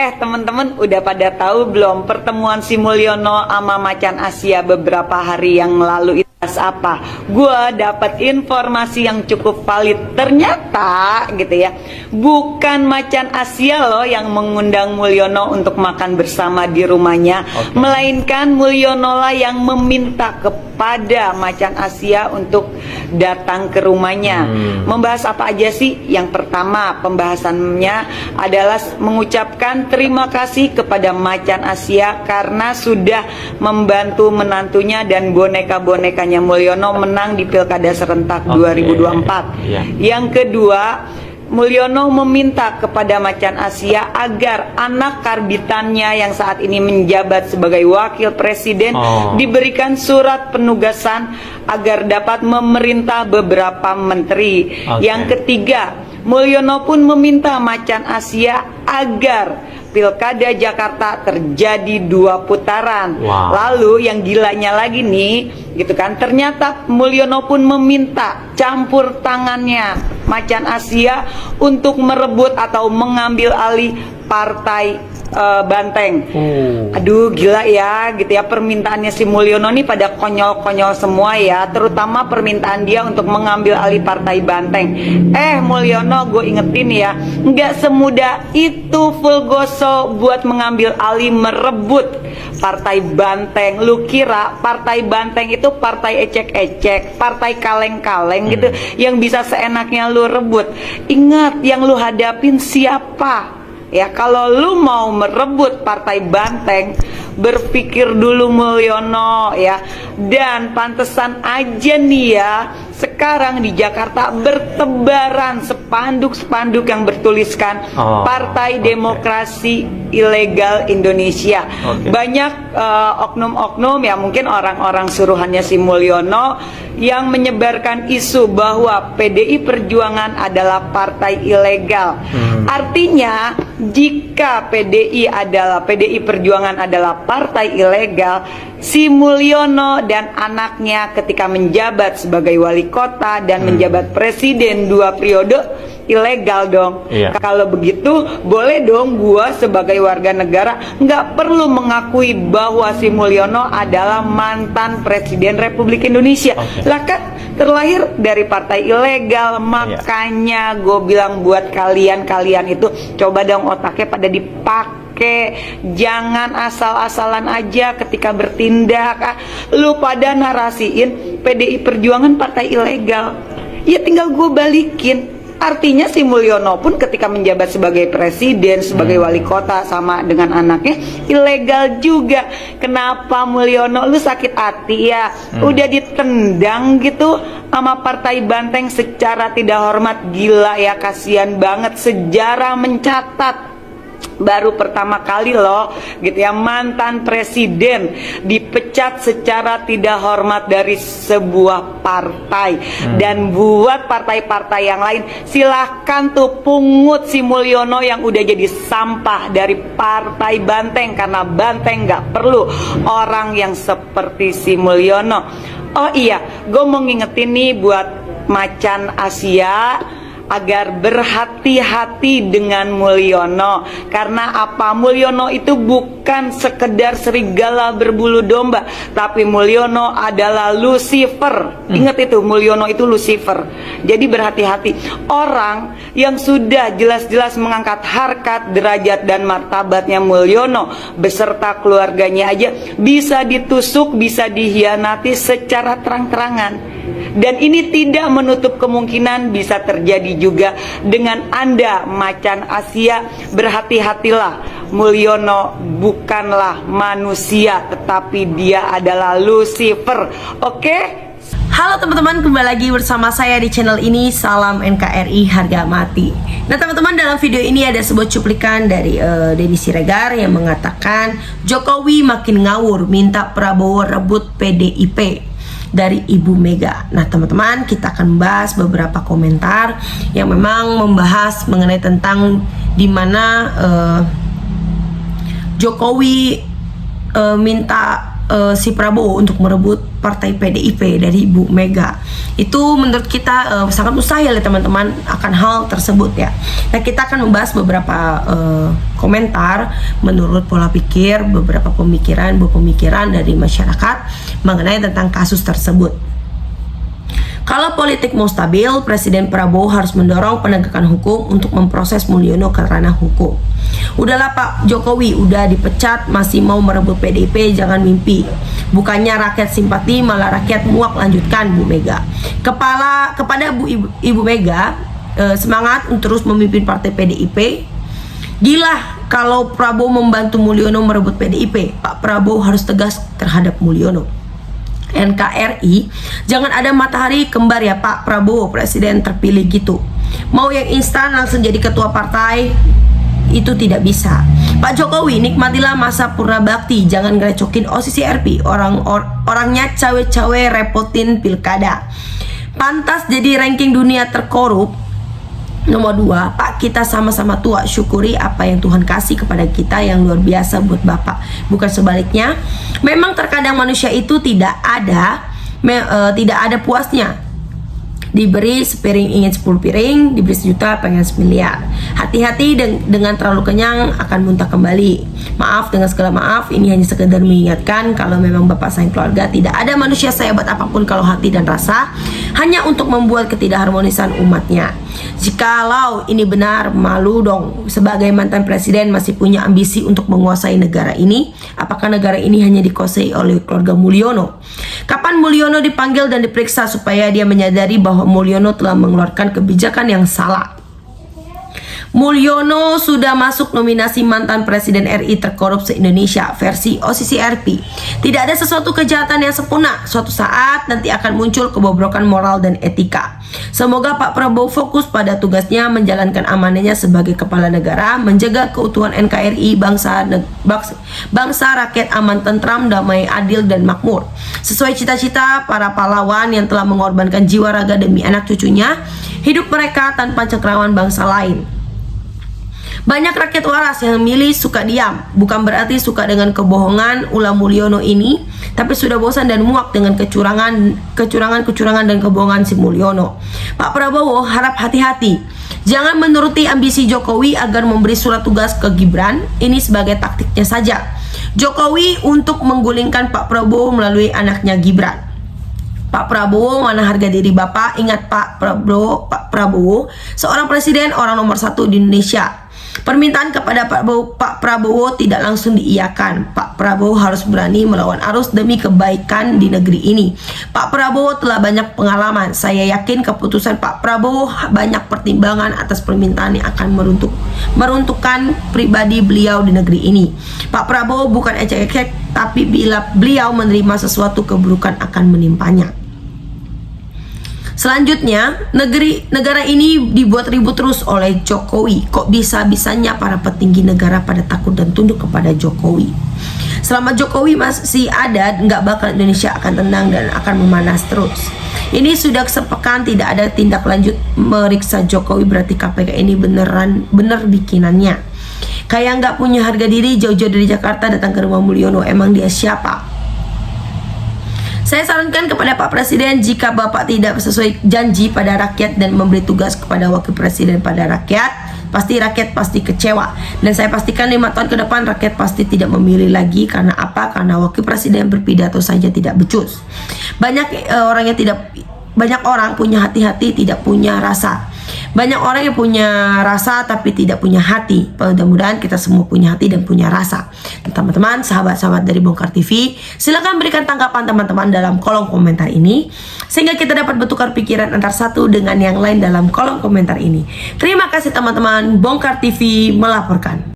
Teman-teman udah pada tahu belum pertemuan si Mulyono sama Macan Asia beberapa hari yang lalu itu apa? Gua dapat informasi yang cukup valid. Ternyata gitu ya, bukan Macan Asia loh yang mengundang Mulyono untuk makan bersama di rumahnya, melainkan Mulyono lah yang meminta kepada Macan Asia untuk datang ke rumahnya. Membahas apa aja sih? Yang pertama, pembahasannya adalah mengucapkan terima kasih kepada Macan Asia karena sudah membantu menantunya dan boneka-bonekanya Mulyono menang di Pilkada Serentak 2024. Yang kedua, Mulyono meminta kepada Macan Asia agar anak karbitannya yang saat ini menjabat sebagai wakil presiden diberikan surat penugasan agar dapat memerintah beberapa menteri. Yang ketiga, Mulyono pun meminta Macan Asia agar Pilkada Jakarta terjadi 2 putaran. Lalu yang gilanya lagi nih, gitu kan, ternyata Mulyono pun meminta campur tangannya Macan Asia untuk merebut atau mengambil alih partai Banteng. Aduh gila ya gitu ya, permintaannya si Mulyono nih pada konyol-konyol semua ya, terutama permintaan dia untuk mengambil alih partai Banteng. Mulyono, gue ingetin ya, nggak semudah itu Fulgoso buat mengambil alih merebut partai Banteng. Lu kira partai Banteng itu partai ecek-ecek, partai kaleng-kaleng gitu yang bisa seenaknya lu rebut? Ingat, yang lu hadapin siapa? Ya, kalau lu mau merebut partai Banteng, berpikir dulu Mulyono ya. Dan pantesan aja nih ya, sekarang di Jakarta bertebaran spanduk-spanduk yang bertuliskan Partai Demokrasi Ilegal Indonesia. Banyak oknum-oknum ya, mungkin orang-orang suruhannya si Mulyono yang menyebarkan isu bahwa PDI Perjuangan adalah partai ilegal. Artinya jika PDI Perjuangan adalah partai ilegal, si Mulyono dan anaknya ketika menjabat sebagai wali kota dan menjabat presiden 2 periode ilegal dong. Kalau begitu boleh dong gua sebagai warga negara nggak perlu mengakui bahwa si Mulyono adalah mantan presiden Republik Indonesia. Lah kan terlahir dari partai ilegal. Makanya gue bilang buat kalian itu coba dong otaknya pada dipakai, jangan asal-asalan aja ketika bertindak. Lu pada narasiin PDI Perjuangan partai ilegal, ya tinggal gue balikin. Artinya si Mulyono pun ketika menjabat sebagai presiden, sebagai wali kota sama dengan anaknya ilegal juga. Kenapa Mulyono lu sakit hati ya? Udah ditendang gitu sama partai Banteng secara tidak hormat. Gila ya, kasihan banget. Sejarah mencatat baru pertama kali loh gitu ya, mantan presiden dipecat secara tidak hormat dari sebuah partai. Dan buat partai-partai yang lain, silahkan tuh pungut si Mulyono yang udah jadi sampah dari partai Banteng, karena Banteng nggak perlu orang yang seperti si Mulyono. Oh iya, gue mau ngingetin nih buat Macan Asia agar berhati-hati dengan Mulyono. Karena apa? Mulyono itu bukan sekedar serigala berbulu domba, tapi Mulyono adalah Lucifer. Ingat itu, Mulyono itu Lucifer. Jadi berhati-hati. Orang yang sudah jelas-jelas mengangkat harkat, derajat dan martabatnya Mulyono beserta keluarganya aja bisa ditusuk, bisa dihianati secara terang-terangan. Dan ini tidak menutup kemungkinan bisa terjadi juga dengan Anda, Macan Asia. Berhati-hatilah, Mulyono bukanlah manusia, tetapi dia adalah Lucifer. Oke? Halo teman-teman, kembali lagi bersama saya di channel ini. Salam NKRI harga mati. Nah teman-teman, dalam video ini ada sebuah cuplikan dari Deddy Siregar yang mengatakan Jokowi makin ngawur, minta Prabowo rebut PDIP dari Ibu Mega. Nah teman-teman, kita akan bahas beberapa komentar yang memang membahas mengenai tentang dimana Jokowi minta si Prabowo untuk merebut partai PDIP dari Ibu Mega. Itu menurut kita sangat mustahil ya teman-teman akan hal tersebut ya. Nah, kita akan membahas beberapa komentar menurut pola pikir, beberapa pemikiran dari masyarakat mengenai tentang kasus tersebut. Kalau politik mau stabil, Presiden Prabowo harus mendorong penegakan hukum untuk memproses Mulyono ke ranah hukum. Udahlah Pak Jokowi, udah dipecat masih mau merebut PDIP, jangan mimpi. Bukannya rakyat simpati, malah rakyat muak, lanjutkan Bu Mega. Kepada Ibu Mega, semangat untuk terus memimpin partai PDIP. Gila kalau Prabowo membantu Mulyono merebut PDIP. Pak Prabowo harus tegas terhadap Mulyono. NKRI, jangan ada matahari kembar ya Pak Prabowo, presiden terpilih gitu. Mau yang instan langsung jadi ketua partai, itu tidak bisa. Pak Jokowi, nikmatilah masa purna bakti, jangan ngerecokin OSIS RP, orangnya cawe-cawe repotin pilkada. Pantas jadi ranking dunia terkorup. Nomor 2, Pak, kita sama-sama tua, syukuri apa yang Tuhan kasih kepada kita yang luar biasa buat Bapak, bukan sebaliknya. Memang terkadang manusia itu tidak ada puasnya. Diberi sepiring ingin 10 piring, diberi sejuta pengen semiliar. Hati-hati dengan terlalu kenyang akan muntah kembali. Maaf dengan segala maaf, ini hanya sekedar mengingatkan kalau memang Bapak sayang keluarga, tidak ada manusia sehebat apapun kalau hati dan rasa hanya untuk membuat ketidakharmonisan umatnya. Jikalau ini benar, malu dong. Sebagai mantan presiden masih punya ambisi untuk menguasai negara ini. Apakah negara ini hanya dikuasai oleh keluarga Mulyono? Kapan Mulyono dipanggil dan diperiksa supaya dia menyadari bahwa Mulyono telah mengeluarkan kebijakan yang salah? Mulyono sudah masuk nominasi mantan presiden RI terkorup se-Indonesia versi OSIS RP. Tidak ada sesuatu kejahatan yang sempurna. Suatu saat nanti akan muncul kebobrokan moral dan etika. Semoga Pak Prabowo fokus pada tugasnya menjalankan amanahnya sebagai kepala negara, menjaga keutuhan NKRI, bangsa rakyat aman, tentram, damai, adil, dan makmur. Sesuai cita-cita para pahlawan yang telah mengorbankan jiwa raga demi anak cucunya, hidup mereka tanpa cengkraman bangsa lain. Banyak rakyat waras yang milih suka diam, bukan berarti suka dengan kebohongan ulah Mulyono ini, tapi sudah bosan dan muak dengan kecurangan dan kebohongan si Mulyono. Pak Prabowo harap hati-hati, jangan menuruti ambisi Jokowi agar memberi surat tugas ke Gibran. Ini sebagai taktiknya saja Jokowi untuk menggulingkan Pak Prabowo melalui anaknya Gibran. Pak Prabowo, mana harga diri Bapak? Ingat Pak Prabowo, seorang presiden, orang nomor 1 di Indonesia. Permintaan kepada Pak Prabowo tidak langsung diiyakan. Pak Prabowo harus berani melawan arus demi kebaikan di negeri ini. Pak Prabowo telah banyak pengalaman. Saya yakin keputusan Pak Prabowo banyak pertimbangan atas permintaan yang akan meruntuhkan pribadi beliau di negeri ini. Pak Prabowo bukan ecek-ecek, tapi bila beliau menerima sesuatu, keburukan akan menimpanya. Selanjutnya, negara ini dibuat ribut terus oleh Jokowi. Kok bisa-bisanya para petinggi negara pada takut dan tunduk kepada Jokowi? Selama Jokowi masih ada, nggak bakal Indonesia akan tenang dan akan memanas terus. Ini sudah sepekan tidak ada tindak lanjut meriksa Jokowi, berarti KPK ini bener bikinannya. Kayak nggak punya harga diri, jauh-jauh dari Jakarta datang ke rumah Mulyono. Emang dia siapa? Saya sarankan kepada Pak Presiden, jika Bapak tidak sesuai janji pada rakyat dan memberi tugas kepada Wakil Presiden pada rakyat, rakyat pasti kecewa. Dan saya pastikan 5 tahun ke depan rakyat pasti tidak memilih lagi. Karena apa? Karena Wakil Presiden berpidato saja tidak becus. Banyak orang punya hati-hati, tidak punya rasa. Banyak orang yang punya rasa tapi tidak punya hati. Mudah-mudahan kita semua punya hati dan punya rasa. Teman-teman, sahabat-sahabat dari Bongkar TV, silakan berikan tanggapan teman-teman dalam kolom komentar ini, sehingga kita dapat bertukar pikiran antar satu dengan yang lain dalam kolom komentar ini. Terima kasih teman-teman. Bongkar TV melaporkan.